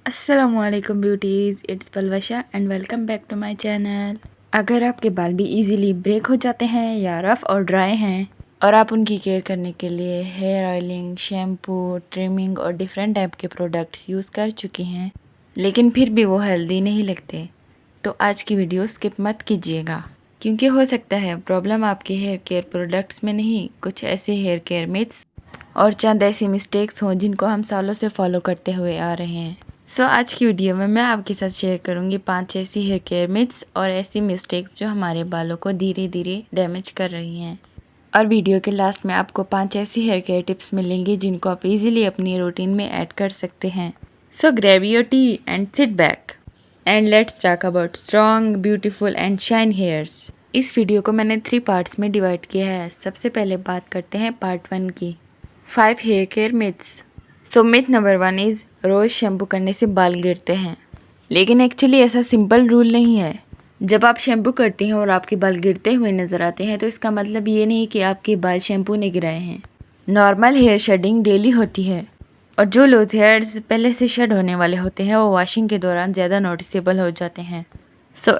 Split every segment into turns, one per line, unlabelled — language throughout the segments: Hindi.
अस्सलामुअलैकुम beauties, it's Palwasha and welcome back to my channel. अगर आपके बाल भी इजीली ब्रेक हो जाते हैं या रफ़ और ड्राई हैं और आप उनकी केयर करने के लिए हेयर ऑयलिंग, शैम्पू, ट्रिमिंग और डिफरेंट टाइप के प्रोडक्ट्स यूज़ कर चुकी हैं लेकिन फिर भी वो हेल्दी नहीं लगते, तो आज की वीडियो स्किप मत कीजिएगा, क्योंकि हो सकता है प्रॉब्लम आपके हेयर केयर प्रोडक्ट्स में नहीं, कुछ ऐसे हेयर केयर मिथ्स और चंद ऐसी मिस्टेक्स हों जिनको हम सालों से फॉलो करते हुए आ रहे हैं। आज की वीडियो में मैं आपके साथ शेयर करूंगी 5 ऐसी हेयर केयर मिथ्स और ऐसी मिस्टेक्स जो हमारे बालों को धीरे धीरे डैमेज कर रही हैं। और वीडियो के लास्ट में आपको 5 ऐसी हेयर केयर टिप्स मिलेंगी जिनको आप इजीली अपनी रूटीन में ऐड कर सकते हैं। सो grab your T and sit back and let's talk about strong, beautiful and shine hairs. इस वीडियो को मैंने 3 पार्ट्स में डिवाइड किया है। सबसे पहले बात करते हैं पार्ट 1 की, 5 hair care myths. So myth number 1 is रोज़ शैम्पू करने से बाल गिरते हैं। लेकिन एक्चुअली ऐसा सिंपल रूल नहीं है। जब आप शैम्पू करते हैं और आपके बाल गिरते हुए नज़र आते हैं तो इसका मतलब ये नहीं कि आपके बाल शैम्पू ने गिराए हैं। नॉर्मल हेयर शेडिंग डेली होती है और जो लूज हेयर्स पहले से शेड होने वाले होते हैं वो वॉशिंग के दौरान ज़्यादा नोटिसेबल हो जाते हैं।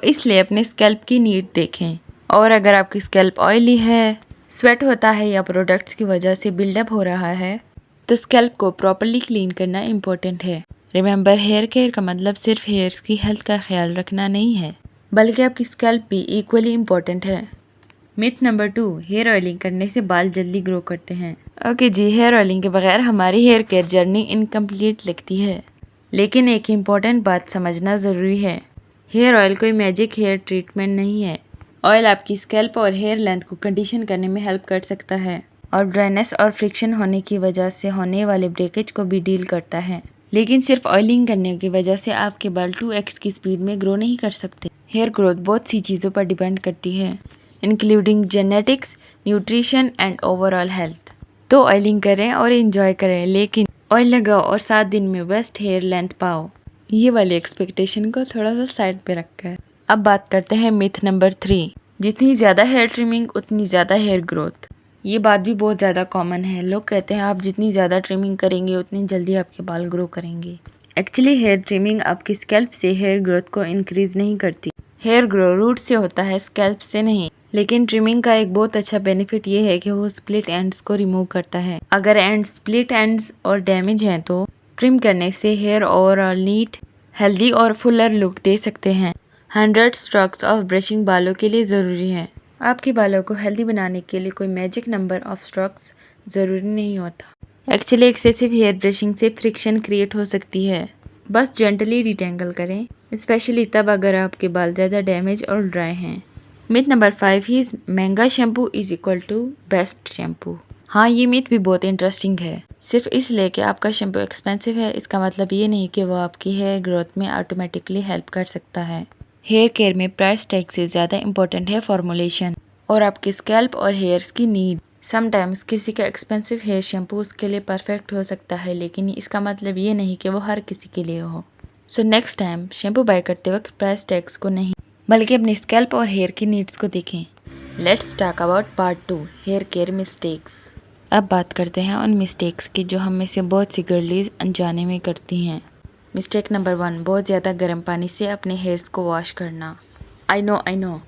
इसलिए अपने स्कैल्प की नीड देखें, और अगर आपकी स्कैल्प ऑयली है, स्वेट होता है या प्रोडक्ट्स की वजह से बिल्डअप हो रहा है तो स्कैल्प को प्रॉपर्ली क्लीन करना इम्पोर्टेंट है। रिमेंबर, हेयर केयर का मतलब सिर्फ हेयर्स की हेल्थ का ख्याल रखना नहीं है, बल्कि आपकी स्कैल्प भी इक्वली इम्पोर्टेंट है। मिथ नंबर 2, हेयर ऑयलिंग करने से बाल जल्दी ग्रो करते हैं। ओके जी, हेयर ऑयलिंग के बगैर हमारी हेयर केयर जर्नी इनकम्प्लीट लगती है। लेकिन एक इम्पॉर्टेंट बात समझना ज़रूरी है, हेयर ऑयल कोई मैजिक हेयर ट्रीटमेंट नहीं है। ऑयल आपकी स्कैल्प और हेयर लेंथ को कंडीशन करने में हेल्प कर सकता है और ड्राइनेस और फ्रिक्शन होने की वजह से होने वाले ब्रेकेज को भी डील करता है। लेकिन सिर्फ ऑयलिंग करने की वजह से आपके बाल 2x की स्पीड में ग्रो नहीं कर सकते। हेयर ग्रोथ बहुत सी चीज़ों पर डिपेंड करती है, including genetics, nutrition and overall health. तो ऑयलिंग करें और इन्जॉय करें, लेकिन ऑयल लगाओ और 7 दिन में बेस्ट हेयर लेंथ पाओ, ये वाली एक्सपेक्टेशन को थोड़ा सा साइड पे रखकर अब बात करते हैं मिथ नंबर 3, जितनी ज़्यादा हेयर ट्रिमिंग उतनी ज़्यादा हेयर ग्रोथ। ये बात भी बहुत ज़्यादा कॉमन है। लोग कहते हैं आप जितनी ज़्यादा ट्रिमिंग करेंगे उतनी जल्दी आपके बाल ग्रो करेंगे। एक्चुअली हेयर ट्रिमिंग आपकी स्कैल्प से हेयर ग्रोथ को इंक्रीज नहीं करती। हेयर ग्रो रूट से होता है, स्कैल्प से नहीं। लेकिन ट्रिमिंग का एक बहुत अच्छा बेनिफिट ये है कि वो स्प्लिट एंड्स को रिमूव करता है। अगर एंड स्प्लिट एंड्स और डैमेज हैं तो ट्रिम करने से हेयर ओवरऑल नीट, हेल्दी और फुलर लुक दे सकते हैं। 100 स्ट्रोक्स ऑफ ब्रशिंग बालों के लिए ज़रूरी है। आपके बालों को हेल्दी बनाने के लिए कोई मैजिक नंबर ऑफ स्ट्रोक्स ज़रूरी नहीं होता। एक्चुअली एक्सेसिव हेयर ब्रशिंग से फ्रिक्शन क्रिएट हो सकती है। बस जेंटली डिटेंगल करें, स्पेशली तब अगर आपके बाल ज़्यादा डैमेज और ड्राई हैं। मिथ नंबर 5 ही महंगा shampoo is equal to best shampoo. हाँ, ये मिथ भी बहुत इंटरेस्टिंग है। सिर्फ इसलिए कि आपका शैम्पू एक्सपेंसिव है इसका मतलब ये नहीं कि वो आपकी हेयर ग्रोथ में ऑटोमेटिकली हेल्प कर सकता है। हेयर केयर में प्राइस टैग से ज़्यादा इम्पोर्टेंट है फॉर्मुलेशन और आपके स्कैल्प और हेयर्स की नीड। समटाइम्स किसी का एक्सपेंसिव हेयर शैम्पू उसके लिए परफेक्ट हो सकता है, लेकिन इसका मतलब ये नहीं कि वो हर किसी के लिए हो। नेक्स्ट टाइम शैम्पू बाय करते वक्त प्राइस टैग्स को नहीं, बल्कि अपनी स्कैल्प और हेयर की नीड्स को देखें। Let's talk about part 2, hair care mistakes. अब बात करते हैं उन मिस्टेक्स की जो हम में से बहुत सी गर्लीज अनजाने में करती हैं। मिस्टेक नंबर 1, बहुत ज़्यादा गर्म पानी से अपने हेयर्स को वॉश करना। I know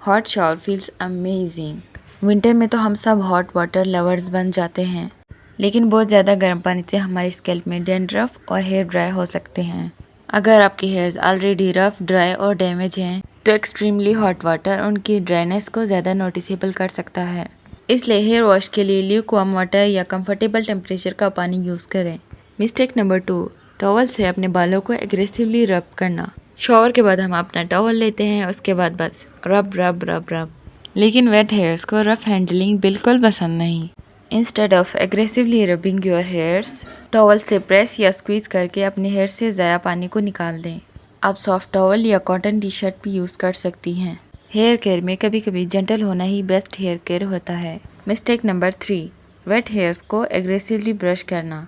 hot shower feels amazing. Winter में तो हम सब हॉट वाटर लवर्स बन जाते हैं, लेकिन बहुत ज़्यादा गर्म पानी से हमारी स्कैल्प में डैंड्रफ और हेयर ड्राई हो सकते हैं। अगर आपके हेयर्स ऑलरेडी रफ, ड्राई और डैमेज हैं तो एक्सट्रीमली हॉट वाटर उनकी ड्राइनेस को ज़्यादा नोटिसेबल कर सकता है। इसलिए हेयर वॉश के लिए ल्यूकवार्म वाटर या कंफर्टेबल टेम्परेचर का पानी यूज़ करें। मिस्टेक नंबर 2, टॉवल से अपने बालों को एग्रेसिवली रब करना। शॉवर के बाद हम अपना टॉवल लेते हैं, उसके बाद बस रब रब रब रब। लेकिन वेट हेयर्स को रफ हैंडलिंग बिल्कुल पसंद नहीं। Instead of aggressively rubbing your hairs, towel से प्रेस या स्क्वीज करके अपने हेयर से ज़्यादा पानी को निकाल दें। आप सॉफ्ट टॉवल या कॉटन टी शर्ट भी यूज़ कर सकती हैं। हेयर केयर में कभी कभी जेंटल होना ही बेस्ट हेयर केयर होता है। मिस्टेक नंबर 3, वेट हेयर्स को एग्रेसिवली ब्रश करना।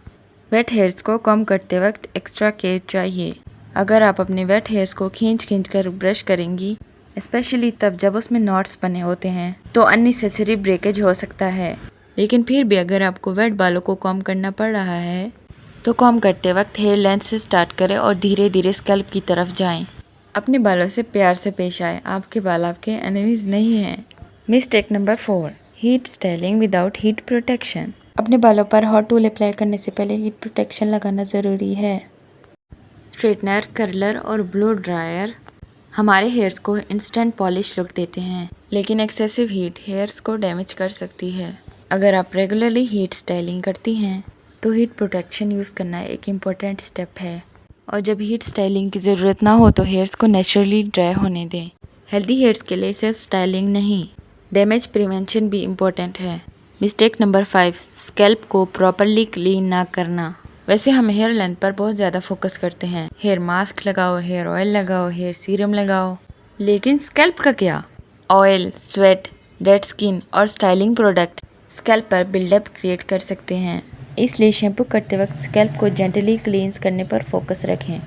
वेट हेयर्स को कॉम्ब करते वक्त एक्स्ट्रा केयर चाहिए। अगर आप अपने वेट हेयर्स को खींच कर ब्रश करेंगी, स्पेशली तब जब उसमें नॉट्स बने होते हैं, तो अननेसेसरी ब्रेकेज हो सकता है। लेकिन फिर भी अगर आपको वेट बालों को कॉम्ब करना पड़ रहा है तो कॉम्ब करते वक्त हेयर लेंथ से स्टार्ट करें और धीरे धीरे स्कैल्प की तरफ जाएं। अपने बालों से प्यार से पेश आए, आपके बाल आपके एनिमीज नहीं हैं। Mistake number 4, heat styling without heat protection. अपने बालों पर हॉट टूल अप्लाई करने से पहले हीट प्रोटेक्शन लगाना ज़रूरी है। स्ट्रेटनर, कर्लर और ब्लो ड्रायर हमारे हेयर्स को इंस्टेंट पॉलिश लुक देते हैं, लेकिन एक्सेसिव हीट हेयर्स को डैमेज कर सकती है। अगर आप रेगुलरली हीट स्टाइलिंग करती हैं तो हीट प्रोटेक्शन यूज़ करना एक इम्पोर्टेंट स्टेप है। और जब हीट स्टाइलिंग की ज़रूरत ना हो तो हेयर्स को नेचुरली ड्राई होने दें। हेल्दी हेयर्स के लिए सिर्फ स्टाइलिंग नहीं, डैमेज प्रिवेंशन भी इम्पोर्टेंट है। मिस्टेक नंबर 5, स्कैल्प को प्रॉपरली क्लीन ना करना। वैसे हम हेयर लेंथ पर बहुत ज़्यादा फोकस करते हैं, हेयर मास्क लगाओ, हेयर ऑयल लगाओ, हेयर सीरम लगाओ, लेकिन स्कैल्प का क्या? ऑयल, स्वेट, डेड स्किन और स्टाइलिंग प्रोडक्ट स्कैल्प पर बिल्डअप क्रिएट कर सकते हैं। इसलिए शैम्पू करते वक्त स्कैल्प को जेंटली क्लींस करने पर फोकस रखें।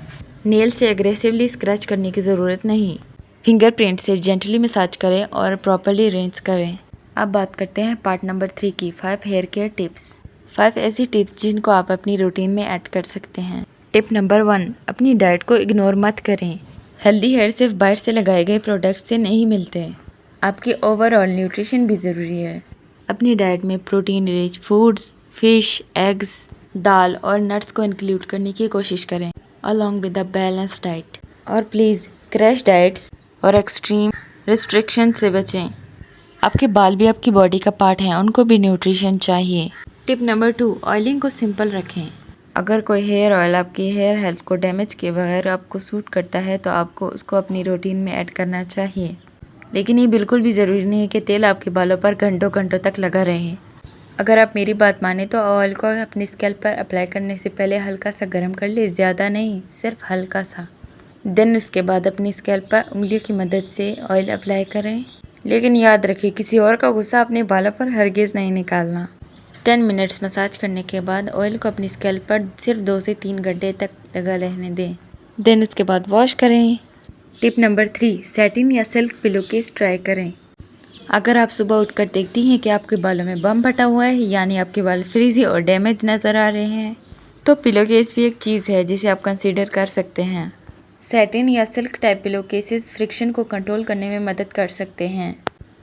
नेल से एग्रेसिवली स्क्रैच करने की ज़रूरत नहीं, फिंगरप्रिंट से जेंटली मसाज करें और प्रॉपरली रिंस करें। अब बात करते हैं पार्ट नंबर 3 की, 5 हेयर केयर टिप्स। 5 ऐसी टिप्स जिनको आप अपनी रूटीन में ऐड कर सकते हैं। टिप नंबर 1, अपनी डाइट को इग्नोर मत करें। हेल्दी हेयर सिर्फ बाहर से लगाए गए प्रोडक्ट से नहीं मिलते, आपकी ओवरऑल न्यूट्रिशन भी ज़रूरी है। अपनी डाइट में protein rich foods, fish, eggs, दाल और नट्स को इंक्लूड करने की कोशिश करें along with a balance diet. और प्लीज़ क्रैश डाइट्स और एक्सट्रीम रिस्ट्रिक्शन से बचें। आपके बाल भी आपकी बॉडी का पार्ट हैं, उनको भी न्यूट्रिशन चाहिए। टिप नंबर 2, ऑयलिंग को सिंपल रखें। अगर कोई हेयर ऑयल आपकी हेयर हेल्थ को डैमेज किए बगैर आपको सूट करता है तो आपको उसको अपनी रूटीन में ऐड करना चाहिए, लेकिन ये बिल्कुल भी ज़रूरी नहीं है कि तेल आपके बालों पर घंटों घंटों तक लगा रहे। अगर आप मेरी बात माने तो ऑयल को अपनी स्कैल्प पर अप्लाई करने से पहले हल्का सा गर्म कर ले, ज़्यादा नहीं, सिर्फ हल्का सा। देन उसके बाद अपनी स्कैल्प पर उंगलियों की मदद से ऑयल अप्लाई करें, लेकिन याद रखिए किसी और का गुस्सा अपने बालों पर हरगिज़ नहीं निकालना। 10 मिनट्स मसाज करने के बाद ऑयल को अपनी स्कैल्प पर सिर्फ 2 से 3 घंटे तक लगा रहने दें। देन उसके बाद वॉश करें। टिप नंबर 3, सैटिन या सिल्क पिलो केस ट्राई करें। अगर आप सुबह उठकर देखती हैं कि आपके बालों में बम फटा हुआ है, यानी आपके बाल फ्रीजी और डैमेज नज़र आ रहे हैं, तो पिलो केस भी एक चीज़ है जिसे आप कंसीडर कर सकते हैं। सैटिन या silk type pillow cases friction को कंट्रोल करने में मदद कर सकते हैं,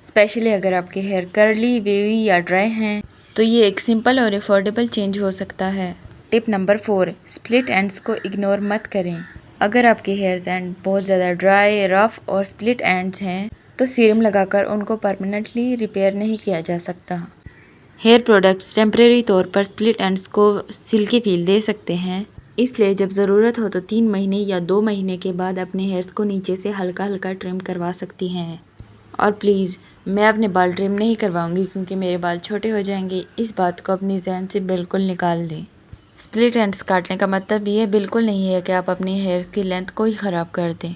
स्पेशली अगर आपके हेयर कर्ली, वेवी या ड्राई हैं, तो ये एक सिंपल और अफोर्डेबल चेंज हो सकता है। टिप नंबर 4, स्प्लिट एंड्स को इग्नोर मत करें। अगर आपके हेयर एंड बहुत ज़्यादा ड्राई, रफ और स्प्लिट एंड्स हैं तो सीरम लगाकर उनको परमानेंटली रिपेयर नहीं किया जा सकता। हेयर प्रोडक्ट्स टेम्परेरी तौर पर स्प्लिट एंड्स को सिल्की फील दे सकते हैं, इसलिए जब ज़रूरत हो तो 3 महीने या 2 महीने के बाद अपने हेयर्स को नीचे से हल्का हल्का ट्रिम करवा सकती हैं। और प्लीज़, मैं अपने बाल ट्रिम नहीं करवाऊंगी क्योंकि मेरे बाल छोटे हो जाएंगे, इस बात को अपनी जहन से बिल्कुल निकाल दें। स्प्लिट एंड्स काटने का मतलब ये बिल्कुल नहीं है कि आप अपनी हेयर की लेंथ को ही ख़राब कर दें।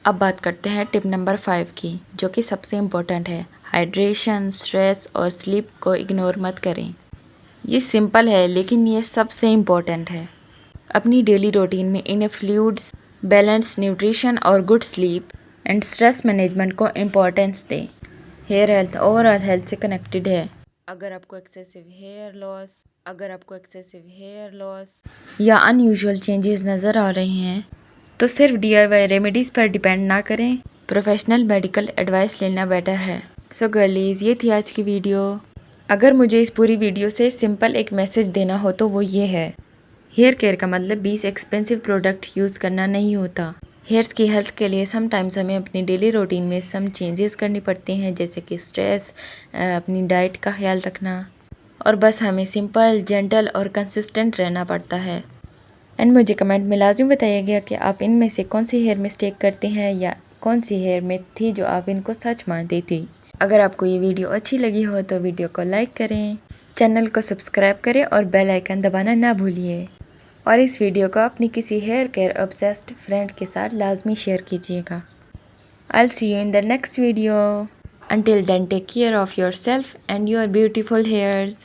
अब बात करते हैं टिप नंबर 5 की, जो कि सबसे इम्पोर्टेंट है। हाइड्रेशन, स्ट्रेस और स्लीप को इग्नोर मत करें। ये सिंपल है लेकिन ये सबसे इम्पोर्टेंट है। अपनी डेली रूटीन में इनफ फ्लूइड्स, बैलेंस न्यूट्रिशन और good sleep and stress management को इम्पोर्टेंस दें। हेयर हेल्थ ओवरऑल हेल्थ से कनेक्टेड है। अगर आपको एक्सेसिव हेयर लॉस या अनयूजुअल चेंजेस नज़र आ रहे हैं तो सिर्फ DIY रेमेडीज़ पर डिपेंड ना करें, प्रोफेशनल मेडिकल एडवाइस लेना बेटर है। सो गर्लीज़, ये थी आज की वीडियो। अगर मुझे इस पूरी वीडियो से सिंपल एक मैसेज देना हो तो वो ये है, हेयर केयर का मतलब 20 एक्सपेंसिव प्रोडक्ट यूज़ करना नहीं होता। हेयर्स की हेल्थ के लिए समटाइम्स हमें अपनी डेली रूटीन में सम चेंजेस करनी पड़ती हैं, जैसे कि स्ट्रेस, अपनी डाइट का ख्याल रखना, और बस हमें सिंपल, जेंटल और कंसिस्टेंट रहना पड़ता है। एंड मुझे कमेंट में लाजिम बताइएगा कि आप इनमें से कौन सी हेयर मिस्टेक करती हैं या कौन सी हेयर में थी जो आप इनको सच मानती थी। अगर आपको ये वीडियो अच्छी लगी हो तो वीडियो को लाइक करें, चैनल को सब्सक्राइब करें और बेल आइकन दबाना ना भूलिए। और इस वीडियो को अपनी किसी हेयर केयर ऑब्सेस्ड फ्रेंड के साथ लाजमी शेयर कीजिएगा। I'll see you in the next video. Until then, take care of yourself and your beautiful hairs.